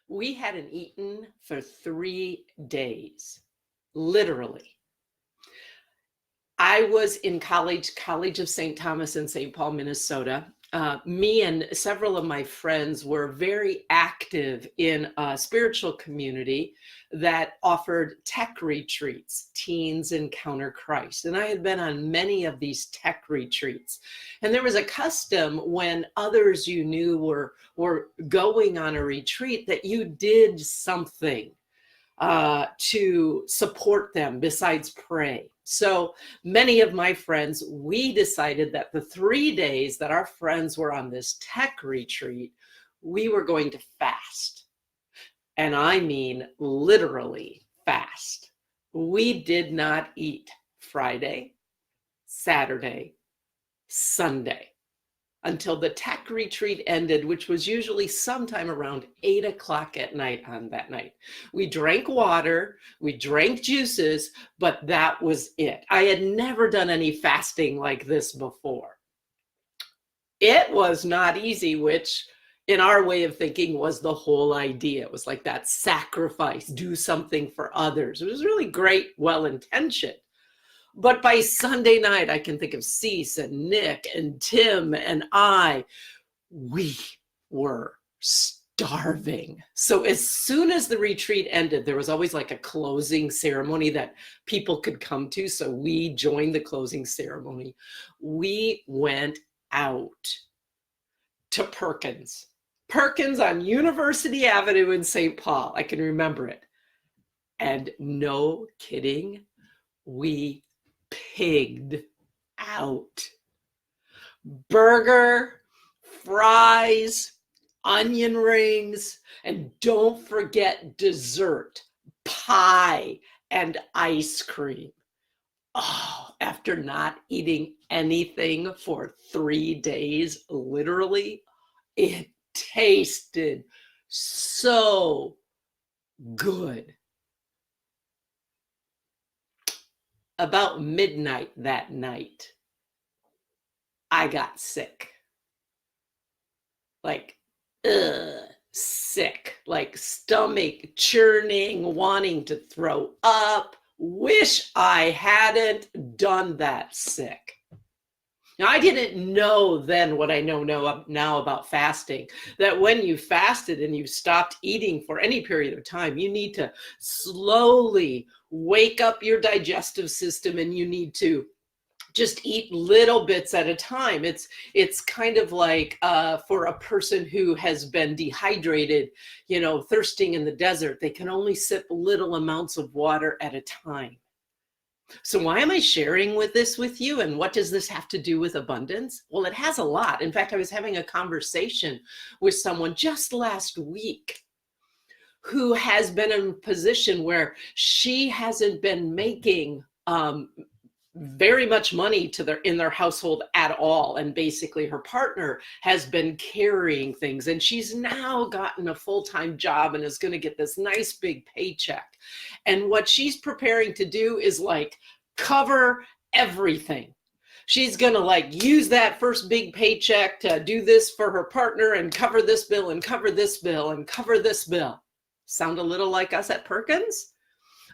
We hadn't eaten for 3 days, literally. I was in College of St. Thomas in St. Paul, Minnesota. Me and several of my friends were very active in a spiritual community that offered tech retreats, Teens Encounter Christ. And I had been on many of these tech retreats. And there was a custom when others you knew were going on a retreat that you did something to support them besides pray. So many of my friends, we decided that the 3 days that our friends were on this tech retreat, we were going to fast. And I mean literally fast. We did not eat Friday, Saturday, Sunday until the tech retreat ended, which was usually sometime around 8 o'clock at night on that night. We drank water, we drank juices, but that was it. I had never done any fasting like this before. It was not easy, which in our way of thinking was the whole idea. It was like that sacrifice, do something for others. It was really great, well-intentioned. But by Sunday night, I can think of Cease and Nick and Tim and we were starving. So as soon as the retreat ended, there was always like a closing ceremony that people could come to. So we joined the closing ceremony. We went out to Perkins on University Avenue in St. Paul. I can remember it. And no kidding, we pigged out. Burger, fries, onion rings, and don't forget dessert, pie, and ice cream. Oh, after not eating anything for 3 days, literally, it tasted so good. About midnight that night, I got sick. Like, sick, like stomach churning, wanting to throw up. Wish I hadn't done that sick. Now, I didn't know then what I know now about fasting, that when you fasted and you stopped eating for any period of time, you need to slowly wake up your digestive system and you need to just eat little bits at a time. It's kind of like for a person who has been dehydrated, thirsting in the desert, they can only sip little amounts of water at a time. So why am I sharing this with you? And what does this have to do with abundance? Well, it has a lot. In fact, I was having a conversation with someone just last week who has been in a position where she hasn't been making very much money in their household at all. And basically her partner has been carrying things, and she's now gotten a full-time job and is going to get this nice big paycheck. And what she's preparing to do is like cover everything. She's going to use that first big paycheck to do this for her partner and cover this bill and cover this bill and cover this bill. Sound a little like us at Perkins?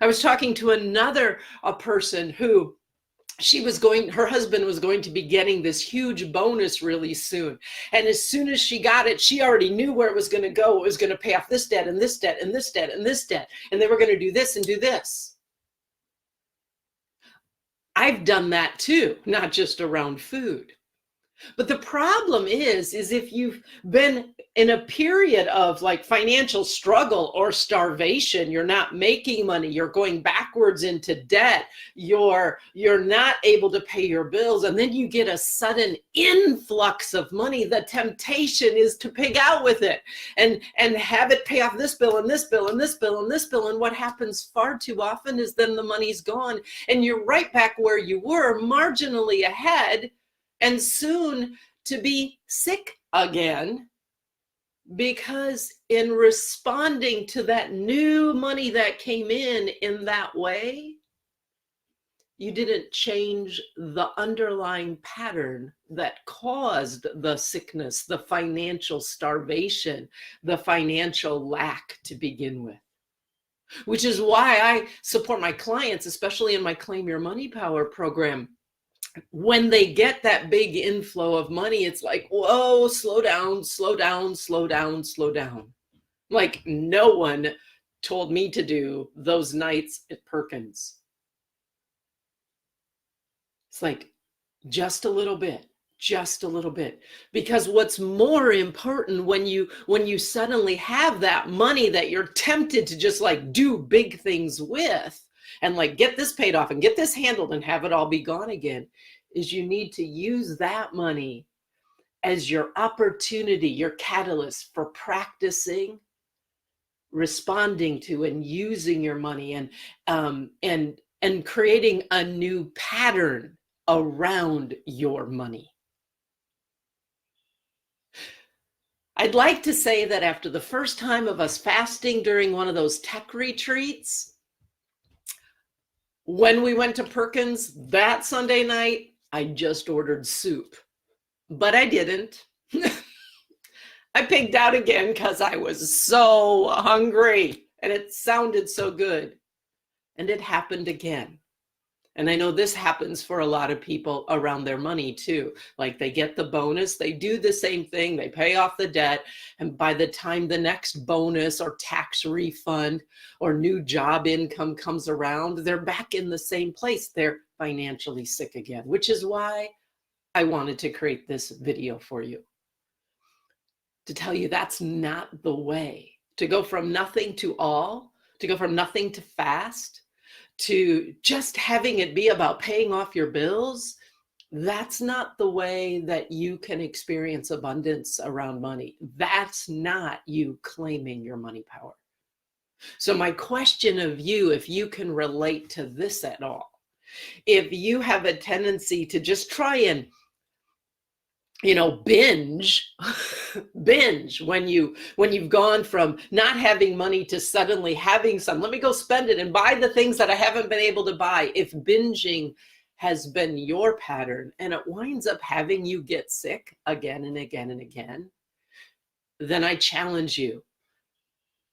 I was talking to a person who her husband was going to be getting this huge bonus really soon. And as soon as she got it, she already knew where it was going to go. It was going to pay off this debt and this debt and this debt and this debt. And they were going to do this and do this. I've done that too, not just around food. But the problem is if you've been in a period of financial struggle or starvation, you're not making money, you're going backwards into debt, you're not able to pay your bills, and then you get a sudden influx of money, the temptation is to pig out with it and have it pay off this bill and this bill and this bill and this bill. And what happens far too often is then the money's gone and you're right back where you were, marginally ahead, and soon to be sick again, because in responding to that new money that came in that way, You didn't change the underlying pattern that caused the sickness, the financial starvation, the financial lack to begin with. Which is why I support my clients, especially in my Claim Your Money Power program. When they get that big inflow of money, it's like, whoa, slow down, slow down, slow down, slow down. Like no one told me to do those nights at Perkins. It's like just a little bit, just a little bit. Because what's more important when you suddenly have that money that you're tempted to just like do big things with and like get this paid off and get this handled and have it all be gone again, is you need to use that money as your opportunity, your catalyst for practicing, responding to, and using your money, and creating a new pattern around your money. I'd like to say that after the first time of us fasting during one of those tech retreats, when we went to Perkins that Sunday night, I just ordered soup, but I didn't. I pigged out again because I was so hungry and it sounded so good. And it happened again. And I know this happens for a lot of people around their money too. Like they get the bonus, they do the same thing, they pay off the debt. And by the time the next bonus or tax refund or new job income comes around, they're back in the same place. They're financially sick again, which is why I wanted to create this video for you. To tell you that's not the way. To go from nothing to all, to go from nothing to fast, to just having it be about paying off your bills, that's not the way that you can experience abundance around money. That's not you claiming your money power. So my question of you, if you can relate to this at all, if you have a tendency to just try and binge when you've gone from not having money to suddenly having some, let me go spend it and buy the things that I haven't been able to buy. If binging has been your pattern and it winds up having you get sick again and again and again, then I challenge you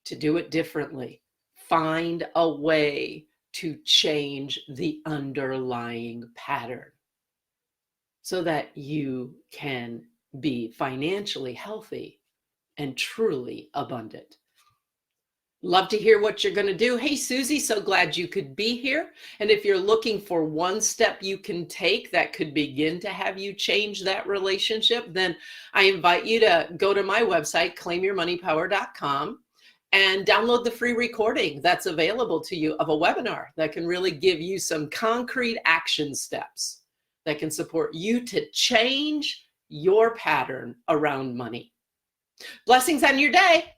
to do it differently. Find a way to change the underlying pattern, so that you can be financially healthy and truly abundant. Love to hear what you're going to do. Hey, Susie, so glad you could be here. And if you're looking for one step you can take that could begin to have you change that relationship, then I invite you to go to my website, claimyourmoneypower.com, and download the free recording that's available to you of a webinar that can really give you some concrete action steps that can support you to change your pattern around money. Blessings on your day.